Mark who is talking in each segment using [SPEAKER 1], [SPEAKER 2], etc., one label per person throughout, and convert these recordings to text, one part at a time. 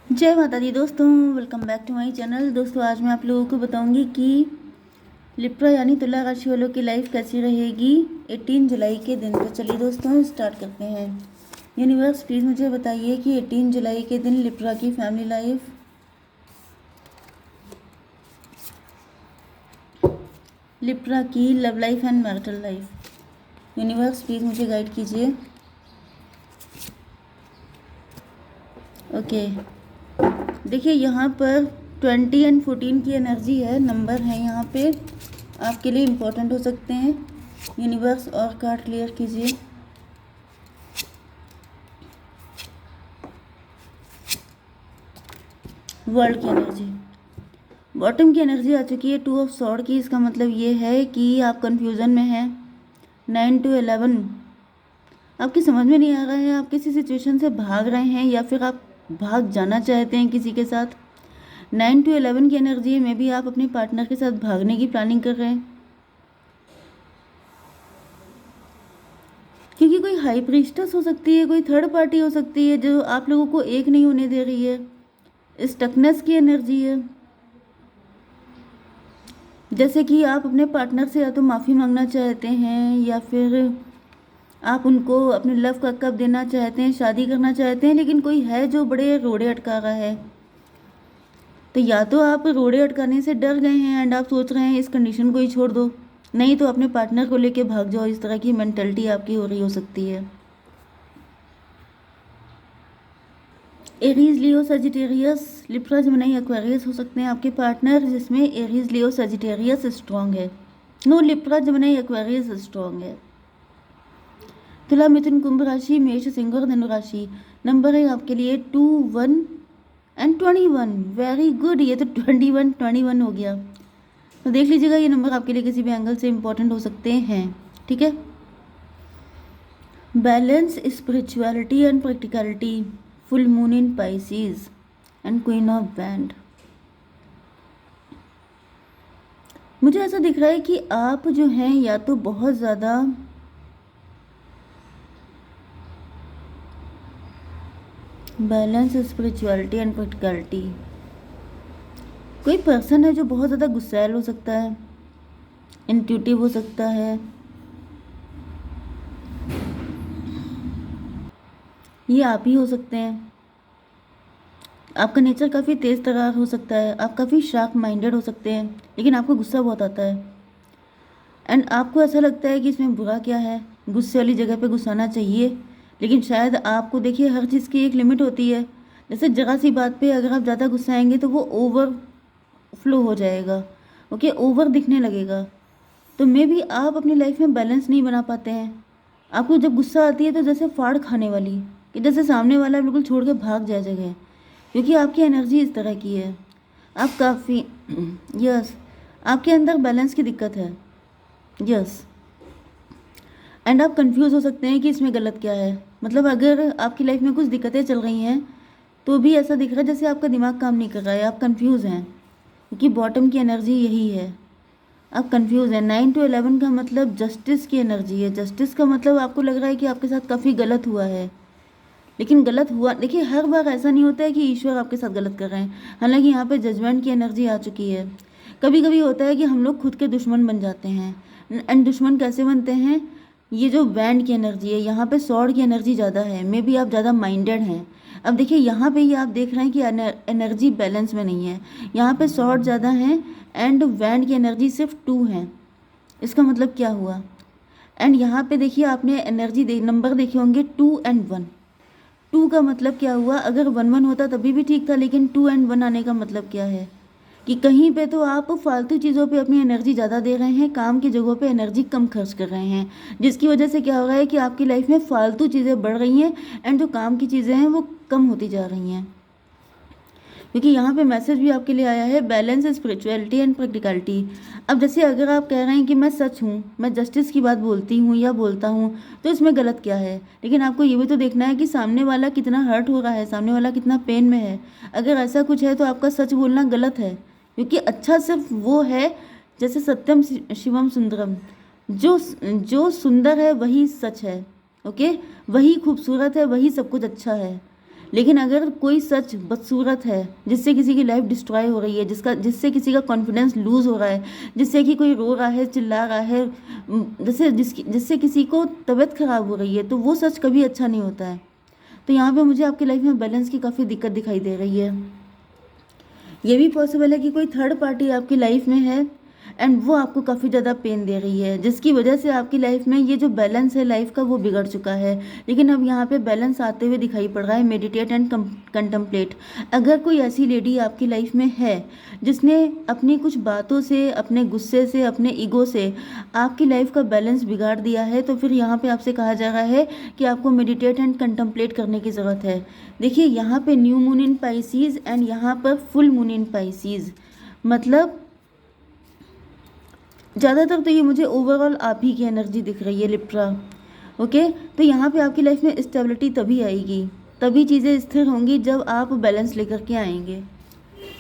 [SPEAKER 1] जय माता दी दोस्तों, welcome back to my channel. दोस्तों आज मैं आप लोगों को बताऊंगी कि लिब्रा यानी तुला राशि वालों की लाइफ कैसी रहेगी 18 जुलाई के दिन। तो चलिए दोस्तों स्टार्ट करते हैं। यूनिवर्स प्लीज़ मुझे बताइए कि 18 जुलाई के दिन लिब्रा की फैमिली लाइफ, लिब्रा की love life and marital life, universe please मुझे गाइड कीजिए। ओके, देखिए यहाँ पर 20 एंड 14 की एनर्जी है, नंबर है यहाँ पे आपके लिए इम्पोर्टेंट हो सकते हैं। यूनिवर्स और कार्ड क्लियर कीजिए। वर्ल्ड की एनर्जी, बॉटम की एनर्जी आ चुकी है 2 ऑफ सॉर्ड की। इसका मतलब ये है कि आप कंफ्यूजन में हैं। 9 to 11 आपकी समझ में नहीं आ रहा है, आप किसी सिचुएशन से भाग रहे हैं या फिर आप भाग जाना चाहते हैं किसी के साथ। 9 to 11 की एनर्जी में भी आप अपने पार्टनर के साथ भागने की प्लानिंग कर रहे हैं, क्योंकि कोई हाई प्रीस्टेस हो सकती है, कोई थर्ड पार्टी हो सकती है जो आप लोगों को एक नहीं होने दे रही है। स्टकनेस की एनर्जी है, जैसे कि आप अपने पार्टनर से या तो माफ़ी मांगना चाहते हैं या फिर आप उनको अपने लव का कप देना चाहते हैं, शादी करना चाहते हैं, लेकिन कोई है जो बड़े रोड़े अटका रहा है। तो या तो आप रोड़े अटकाने से डर गए हैं एंड आप सोच रहे हैं इस कंडीशन को ही छोड़ दो, नहीं तो अपने पार्टनर को लेके भाग जाओ। इस तरह की मेंटलिटी आपकी हो रही हो सकती है। Aries, Leo, Sagittarius, Libra, Gemini, Aquarius हो सकते हैं आपके पार्टनर, जिसमें एरीज, लियो, सजिटेरियस स्ट्रॉन्ग है। No, Libra, Gemini, Aquarius strong है। तुला, मिथुन, कुंभ राशि, मेष, सिंह और धनु राशि। नंबर है आपके लिए 2, 1 एंड 21। वेरी गुड, ये तो 21 हो गया। तो देख लीजिएगा, ये नंबर आपके लिए किसी भी एंगल से इंपॉर्टेंट हो सकते हैं। ठीक है। Balance, spirituality and practicality, full moon in Pisces and queen of band. मुझे ऐसा दिख रहा है कि आप जो हैं या तो बहुत ज़्यादा बैलेंस, स्पिरिचुअलिटी एंड प्रैक्टिकलिटी, कोई पर्सन है जो बहुत ज़्यादा गुस्सैल हो सकता है, इंट्यूटिव हो सकता है, ये आप ही हो सकते हैं। आपका नेचर काफ़ी तेज़ तर्रार हो सकता है, आप काफ़ी शार्प माइंडेड हो सकते हैं, लेकिन आपको गुस्सा बहुत आता है एंड आपको ऐसा लगता है कि इसमें बुरा क्या है, गुस्से वाली जगह पे गुस्साना चाहिए, लेकिन शायद आपको, देखिए हर चीज़ की एक लिमिट होती है। जैसे जगह सी बात पे अगर आप ज़्यादा गुस्साएंगे तो वो ओवर फ्लो हो जाएगा, ओके, ओवर दिखने लगेगा। तो मे भी आप अपनी लाइफ में बैलेंस नहीं बना पाते हैं। आपको जब गुस्सा आती है तो जैसे फाड़ खाने वाली, कि जैसे सामने वाला बिल्कुल छोड़ के भाग जाए जगह, क्योंकि आपकी एनर्जी इस तरह की है। आप काफ़ी यस, आपके अंदर बैलेंस की दिक्कत है। यस, एंड आप कंफ्यूज हो सकते हैं कि इसमें गलत क्या है। मतलब अगर आपकी लाइफ में कुछ दिक्कतें चल रही हैं तो भी ऐसा दिख रहा है जैसे आपका दिमाग काम नहीं कर रहा है, आप कंफ्यूज हैं, क्योंकि बॉटम की एनर्जी यही है, आप कंफ्यूज हैं। 9 to 11 का मतलब जस्टिस की एनर्जी है। जस्टिस का मतलब आपको लग रहा है कि आपके साथ काफ़ी गलत हुआ है, लेकिन गलत हुआ, देखिए हर बार ऐसा नहीं होता है कि ईश्वर आपके साथ गलत कर रहे हैं। हालांकि यहाँ पे जजमेंट की एनर्जी आ चुकी है। कभी कभी होता है कि हम लोग खुद के दुश्मन बन जाते हैं, एंड दुश्मन कैसे बनते हैं, ये जो बैंड की एनर्जी है, यहाँ पे सॉर्ड की एनर्जी ज़्यादा है, मे बी आप ज़्यादा माइंडेड हैं। अब देखिए यहाँ पे ही आप देख रहे हैं कि एनर्जी बैलेंस में नहीं है, यहाँ पे सॉर्ड ज़्यादा है एंड बैंड की एनर्जी सिर्फ 2 है। इसका मतलब क्या हुआ, एंड यहाँ पे देखिए आपने एनर्जी नंबर देखे होंगे 2 and 1। 2 का मतलब क्या हुआ, अगर 1 1 होता तभी भी ठीक था, लेकिन 2 and 1 आने का मतलब क्या है कि कहीं पे तो आप फालतू चीज़ों पे अपनी एनर्जी ज़्यादा दे रहे हैं, काम की जगहों पे एनर्जी कम खर्च कर रहे हैं, जिसकी वजह से क्या हो रहा है कि आपकी लाइफ में फालतू चीज़ें बढ़ रही हैं एंड जो काम की चीज़ें हैं वो कम होती जा रही हैं। क्योंकि यहाँ पे मैसेज भी आपके लिए आया है, बैलेंस, स्पिरिचुअलिटी एंड प्रैक्टिकलिटी। अब जैसे अगर आप कह रहे हैं कि मैं सच हूँ, मैं जस्टिस की बात बोलती हूँ या बोलता हूँ, तो इसमें गलत क्या है, लेकिन आपको ये भी तो देखना है कि सामने वाला कितना हर्ट हो रहा है, सामने वाला कितना पेन में है। अगर ऐसा कुछ है तो आपका सच बोलना गलत है, क्योंकि अच्छा सिर्फ वो है, जैसे सत्यम शिवम सुंदरम, जो सुंदर है वही सच है, ओके, वही खूबसूरत है, वही सब कुछ अच्छा है। लेकिन अगर कोई सच बदसूरत है जिससे किसी की लाइफ डिस्ट्रॉय हो रही है, जिससे किसी का कॉन्फिडेंस लूज़ हो रहा है, जिससे कि कोई रो रहा है, चिल्ला रहा है, जिससे किसी को तबीयत खराब हो रही है, तो वो सच कभी अच्छा नहीं होता है। तो यहाँ पे मुझे आपकी लाइफ में बैलेंस की काफ़ी दिक्कत दिखाई दे रही है। ये भी पॉसिबल है कि कोई थर्ड पार्टी आपकी लाइफ में है एंड वो आपको काफ़ी ज़्यादा पेन दे रही है, जिसकी वजह से आपकी लाइफ में ये जो बैलेंस है लाइफ का वो बिगड़ चुका है। लेकिन अब यहाँ पे बैलेंस आते हुए दिखाई पड़ रहा है। Meditate and contemplate. अगर कोई ऐसी लेडी आपकी लाइफ में है जिसने अपनी कुछ बातों से, अपने गुस्से से, अपने ईगो से आपकी लाइफ का बैलेंस बिगाड़ दिया है, तो फिर यहाँ पे आपसे कहा जा रहा है कि आपको मेडिटेट एंड कंटम्पलेट करने की ज़रूरत है। देखिए यहाँ पे new moon in Pisces and यहाँ पर फुल मून इन पाइसीज, मतलब ज़्यादातर तो ये मुझे ओवरऑल आप ही की एनर्जी दिख रही है लिप्रा। ओके, तो यहाँ पे आपकी लाइफ में स्टेबिलिटी तभी आएगी, तभी चीज़ें स्थिर होंगी जब आप बैलेंस लेकर के आएंगे।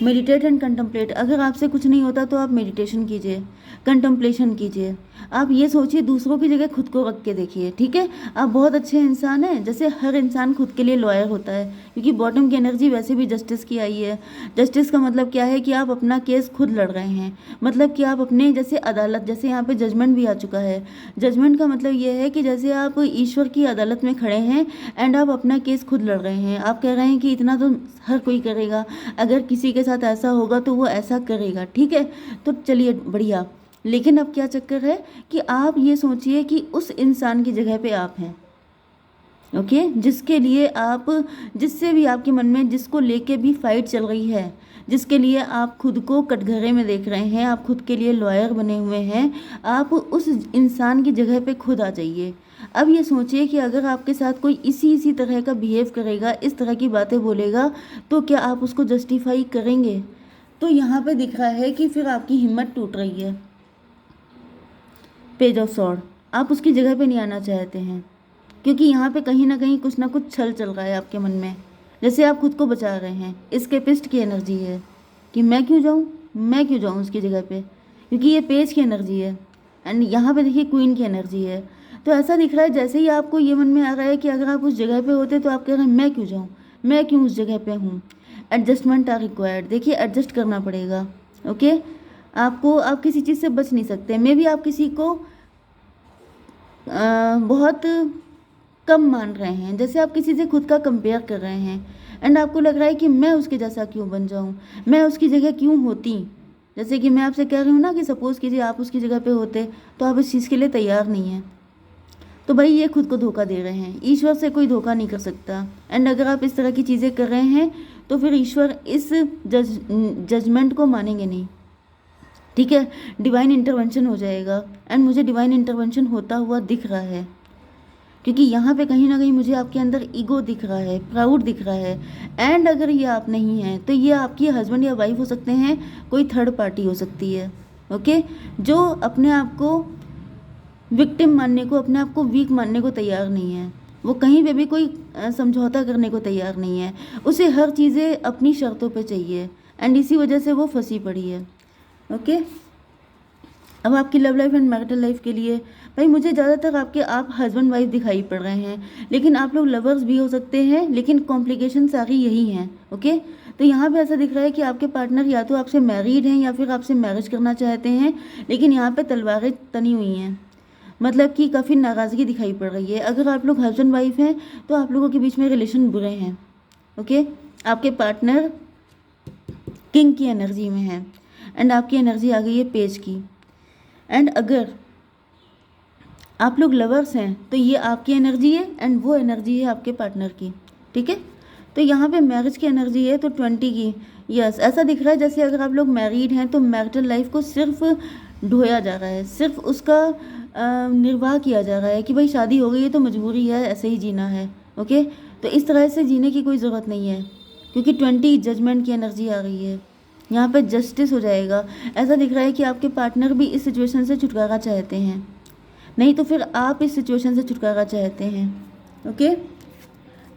[SPEAKER 1] Meditate and contemplate. अगर आपसे कुछ नहीं होता तो आप मेडिटेशन कीजिए, कंटम्पलेशन कीजिए। आप ये सोचिए, दूसरों की जगह खुद को रख के देखिए, ठीक है। आप बहुत अच्छे इंसान हैं, जैसे हर इंसान खुद के लिए लॉयर होता है, क्योंकि बॉटम की एनर्जी वैसे भी जस्टिस की आई है। जस्टिस का मतलब क्या है कि आप अपना केस खुद लड़ रहे हैं, मतलब कि आप अपने जैसे अदालत, जैसे यहाँ पे जजमेंट भी आ चुका है। जजमेंट का मतलब ये है कि जैसे आप ईश्वर की अदालत में खड़े हैं एंड आप अपना केस खुद लड़ रहे हैं। आप कह रहे हैं कि इतना तो हर कोई करेगा, अगर किसी के साथ ऐसा होगा तो वो ऐसा करेगा, ठीक है। तो चलिए बढ़िया। लेकिन अब क्या चक्कर है कि आप ये सोचिए कि उस इंसान की जगह पे आप हैं, ओके, जिसके लिए आप, जिससे भी आपके मन में, जिसको लेके भी फाइट चल रही है, जिसके लिए आप खुद को कटघरे में देख रहे हैं, आप खुद के लिए लॉयर बने हुए हैं, आप उस इंसान की जगह पे खुद आ जाइए। अब ये सोचिए कि अगर आपके साथ कोई इसी तरह का बिहेव करेगा, इस तरह की बातें बोलेगा, तो क्या आप उसको जस्टिफाई करेंगे? तो यहाँ पे दिख रहा है कि फिर आपकी हिम्मत टूट रही है। Page of sword. आप उसकी जगह पे नहीं आना चाहते हैं, क्योंकि यहाँ पे कहीं ना कहीं कुछ ना कुछ छल चल रहा है आपके मन में, जैसे आप खुद को बचा रहे हैं। एस्केपिस्ट की एनर्जी है कि मैं क्यों जाऊँ उसकी जगह पे, क्योंकि ये पेज की एनर्जी है एंड यहाँ पे देखिए क्वीन की एनर्जी है। तो ऐसा दिख रहा है जैसे ही आपको ये मन में आ रहा है कि अगर आप उस जगह पे होते तो आप कह रहे हैं मैं क्यों जाऊँ, मैं क्यों उस जगह पे हूँ। Adjustment are required. देखिए एडजस्ट करना पड़ेगा, ओके। आप किसी चीज़ से बच नहीं सकते। मे भी आप किसी को बहुत कम मान रहे हैं, जैसे आप किसी से खुद का कंपेयर कर रहे हैं एंड आपको लग रहा है कि मैं उसके जैसा क्यों बन जाऊं, मैं उसकी जगह क्यों होती। जैसे कि मैं आपसे कह रही हूँ ना कि सपोज़ कीजिए आप उसकी जगह पे होते, तो आप इस चीज़ के लिए तैयार नहीं हैं। तो भाई ये खुद को धोखा दे रहे हैं। ईश्वर से कोई धोखा नहीं कर सकता एंड अगर आप इस तरह की चीज़ें कर रहे हैं तो फिर ईश्वर इस जजमेंट को मानेंगे नहीं, ठीक है। डिवाइन इंटरवेंशन हो जाएगा एंड मुझे डिवाइन इंटरवेंशन होता हुआ दिख रहा है, क्योंकि यहाँ पे कहीं ना कहीं मुझे आपके अंदर ईगो दिख रहा है, प्राउड दिख रहा है। एंड अगर ये आप नहीं हैं तो ये आपकी हस्बैंड या वाइफ हो सकते हैं, कोई थर्ड पार्टी हो सकती है, ओके, जो अपने आप को विक्टिम मानने को, अपने आप को वीक मानने को तैयार नहीं है। वो कहीं पे भी कोई समझौता करने को तैयार नहीं है। उसे हर चीज़ें अपनी शर्तों पे चाहिए एंड इसी वजह से वो फंसी पड़ी है, ओके। अब आपकी love life and marital life के लिए भाई मुझे ज़्यादातर आप हस्बैंड वाइफ दिखाई पड़ रहे हैं, लेकिन आप लोग लवर्स भी हो सकते हैं, लेकिन कॉम्प्लिकेशन सारी यही हैं, ओके। तो यहाँ पे ऐसा दिख रहा है कि आपके पार्टनर या तो आपसे मैरिड हैं या फिर आपसे मैरिज करना चाहते हैं, लेकिन यहाँ पे तलवारें तनी हुई हैं, मतलब कि काफ़ी नाराज़गी दिखाई पड़ रही है। अगर आप लोग हस्बैंड वाइफ हैं तो आप लोगों के बीच में रिलेशन बुरे हैं, ओके। आपके पार्टनर किंग की एनर्जी में है एंड आपकी एनर्जी आ गई है पेज की। एंड अगर आप लोग लवर्स हैं तो ये आपकी एनर्जी है एंड वो एनर्जी है आपके पार्टनर की, ठीक है। तो यहाँ पे मैरिज की एनर्जी है तो 20 की, यस। ऐसा दिख रहा है जैसे अगर आप लोग मैरिड हैं तो मैरिटल लाइफ को सिर्फ ढोया जा रहा है, सिर्फ उसका निर्वाह किया जा रहा है कि भाई शादी हो गई है तो मजबूरी है, ऐसे ही जीना है, ओके। तो इस तरह से जीने की कोई ज़रूरत नहीं है, क्योंकि 20 जजमेंट की एनर्जी आ गई है। यहाँ पे जस्टिस हो जाएगा। ऐसा दिख रहा है कि आपके पार्टनर भी इस सिचुएशन से छुटकारा चाहते हैं, नहीं तो फिर आप इस सिचुएशन से छुटकारा चाहते हैं, ओके।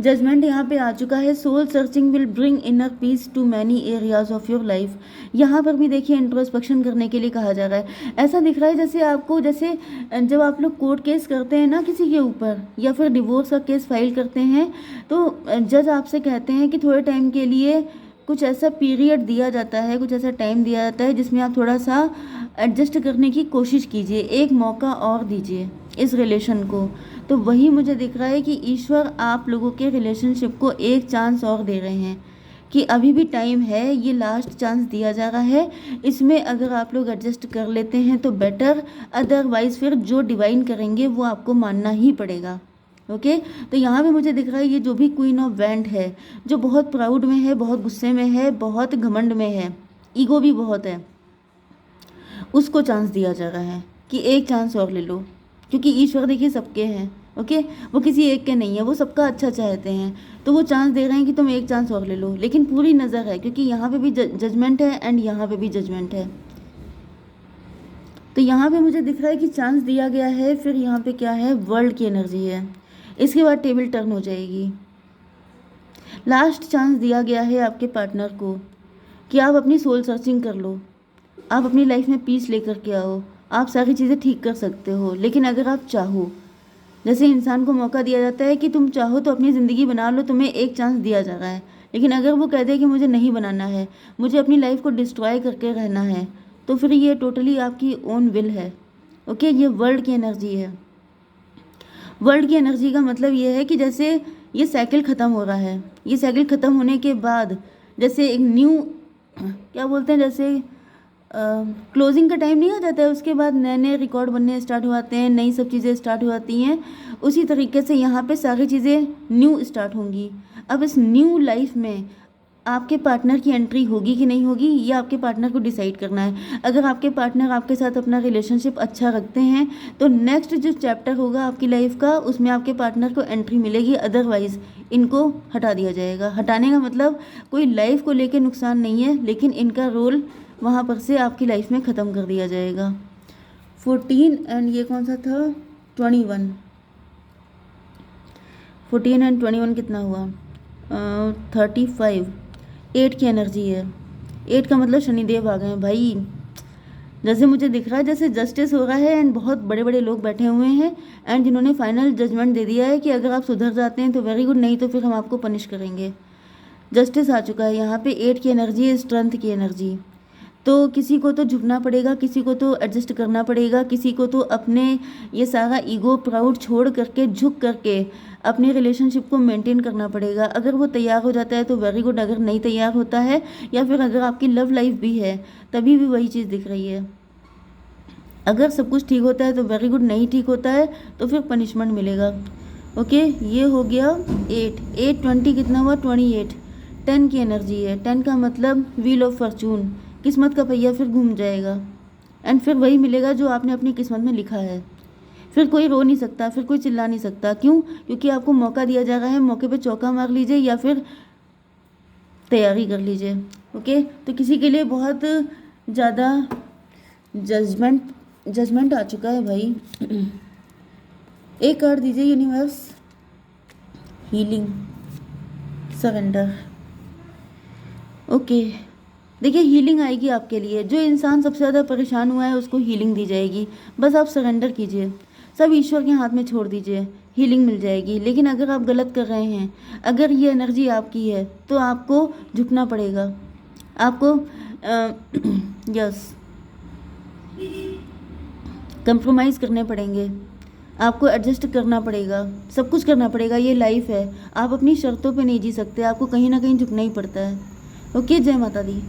[SPEAKER 1] जजमेंट यहाँ पे आ चुका है। Soul searching will bring inner peace to many areas of your life. यहाँ पर भी देखिए इंट्रोस्पेक्शन करने के लिए कहा जा रहा है। ऐसा दिख रहा है जैसे आपको, जैसे जब आप लोग कोर्ट केस करते हैं ना किसी के ऊपर, या फिर डिवोर्स का केस फाइल करते हैं, तो जज आपसे कहते हैं कि थोड़े टाइम के लिए कुछ ऐसा पीरियड दिया जाता है, कुछ ऐसा टाइम दिया जाता है जिसमें आप थोड़ा सा एडजस्ट करने की कोशिश कीजिए, एक मौका और दीजिए इस रिलेशन को। तो वही मुझे दिख रहा है कि ईश्वर आप लोगों के रिलेशनशिप को एक चांस और दे रहे हैं, कि अभी भी टाइम है, ये लास्ट चांस दिया जा रहा है। इसमें अगर आप लोग एडजस्ट कर लेते हैं तो बेटर, अदरवाइज़ फिर जो डिवाइन करेंगे वो आपको मानना ही पड़ेगा। ओके तो यहाँ पे मुझे दिख रहा है ये जो भी क्वीन ऑफ वैंड है, जो बहुत प्राउड में है, बहुत गुस्से में है, बहुत घमंड में है, ईगो भी बहुत है, उसको चांस दिया जा रहा है कि एक चांस और ले लो, क्योंकि ईश्वर देखिए सबके हैं। ओके वो किसी एक के नहीं है, वो सबका अच्छा चाहते हैं, तो वो चांस दे रहे हैं कि तुम एक चांस और ले लो, लेकिन पूरी नज़र है, क्योंकि यहाँ पे भी जजमेंट है एंड यहाँ पे भी जजमेंट है। तो यहाँ पे मुझे दिख रहा है कि चांस दिया गया है, फिर यहाँ पे क्या है, वर्ल्ड की एनर्जी है, इसके बाद टेबल टर्न हो जाएगी। लास्ट चांस दिया गया है आपके पार्टनर को कि आप अपनी सोल सर्चिंग कर लो, आप अपनी लाइफ में पीस लेकर के आओ, आप सारी चीज़ें ठीक कर सकते हो। लेकिन अगर आप चाहो, जैसे इंसान को मौका दिया जाता है कि तुम चाहो तो अपनी ज़िंदगी बना लो, तुम्हें एक चांस दिया जा रहा है, लेकिन अगर वो कह दे कि मुझे नहीं बनाना है, मुझे अपनी लाइफ को डिस्ट्रॉय करके रहना है, तो फिर ये टोटली आपकी ओन विल है। ओके ये वर्ल्ड की एनर्जी है। वर्ल्ड की एनर्जी का मतलब ये है कि जैसे ये साइकिल ख़त्म हो रहा है, ये साइकिल ख़त्म होने के बाद जैसे एक न्यू, क्या बोलते हैं, जैसे क्लोजिंग का टाइम नहीं आ जाता है, उसके बाद नए नए रिकॉर्ड बनने स्टार्ट हो जाते हैं, नई सब चीज़ें स्टार्ट हो जाती हैं। उसी तरीके से यहाँ पे सारी चीज़ें न्यू स्टार्ट होंगी। अब इस न्यू लाइफ में आपके पार्टनर की एंट्री होगी कि नहीं होगी, ये आपके पार्टनर को डिसाइड करना है। अगर आपके पार्टनर आपके साथ अपना रिलेशनशिप अच्छा रखते हैं तो नेक्स्ट जो चैप्टर होगा आपकी लाइफ का, उसमें आपके पार्टनर को एंट्री मिलेगी, अदरवाइज़ इनको हटा दिया जाएगा। हटाने का मतलब कोई लाइफ को लेकर नुकसान नहीं है, लेकिन इनका रोल वहाँ पर से आपकी लाइफ में ख़त्म कर दिया जाएगा। 14 एंड ये कौन सा था, 21, 14 एंड 21 कितना हुआ, 35। 8 की एनर्जी है, 8 का मतलब शनिदेव आ गए हैं भाई। जैसे मुझे दिख रहा है जैसे जस्टिस हो रहा है एंड बहुत बड़े बड़े लोग बैठे हुए हैं एंड जिन्होंने फाइनल जजमेंट दे दिया है कि अगर आप सुधर जाते हैं तो वेरी गुड, नहीं तो फिर हम आपको पनिश करेंगे। जस्टिस आ चुका है यहाँ पे। 8 की एनर्जी है, स्ट्रेंथ की एनर्जी। तो किसी को तो झुकना पड़ेगा, किसी को तो एडजस्ट करना पड़ेगा, किसी को तो अपने ये सारा ईगो प्राउड छोड़ करके, झुक करके अपने रिलेशनशिप को मेंटेन करना पड़ेगा। अगर वो तैयार हो जाता है तो वेरी गुड, अगर नहीं तैयार होता है या फिर अगर आपकी लव लाइफ भी है तभी भी वही चीज़ दिख रही है। अगर सब कुछ ठीक होता है तो वेरी गुड, नहीं ठीक होता है तो फिर पनिशमेंट मिलेगा। ओके ये हो गया 8, 8 20 कितना हुआ, 28। 10 की एनर्जी है, 10 का मतलब व्हील ऑफ फॉर्चून, किस्मत का पहिया फिर घूम जाएगा एंड फिर वही मिलेगा जो आपने अपनी किस्मत में लिखा है। फिर कोई रो नहीं सकता, फिर कोई चिल्ला नहीं सकता। क्यों? क्योंकि आपको मौका दिया जा रहा है, मौके पे चौका मार लीजिए या फिर तैयारी कर लीजिए। ओके तो किसी के लिए बहुत ज़्यादा जजमेंट आ चुका है भाई। एक कार्ड दीजिए यूनिवर्स, हीलिंग, सरेंडर। ओके देखिए हीलिंग आएगी आपके लिए। जो इंसान सबसे ज़्यादा परेशान हुआ है उसको हीलिंग दी जाएगी। बस आप सरेंडर कीजिए, सब ईश्वर के हाथ में छोड़ दीजिए, हीलिंग मिल जाएगी। लेकिन अगर आप गलत कर रहे हैं, अगर ये एनर्जी आपकी है तो आपको झुकना पड़ेगा, आपको यस कंप्रोमाइज़ करने पड़ेंगे, आपको एडजस्ट करना पड़ेगा, सब कुछ करना पड़ेगा। ये लाइफ है, आप अपनी शर्तों पे नहीं जी सकते, आपको कहीं ना कहीं झुकना ही पड़ता है। ओके जय माता दी।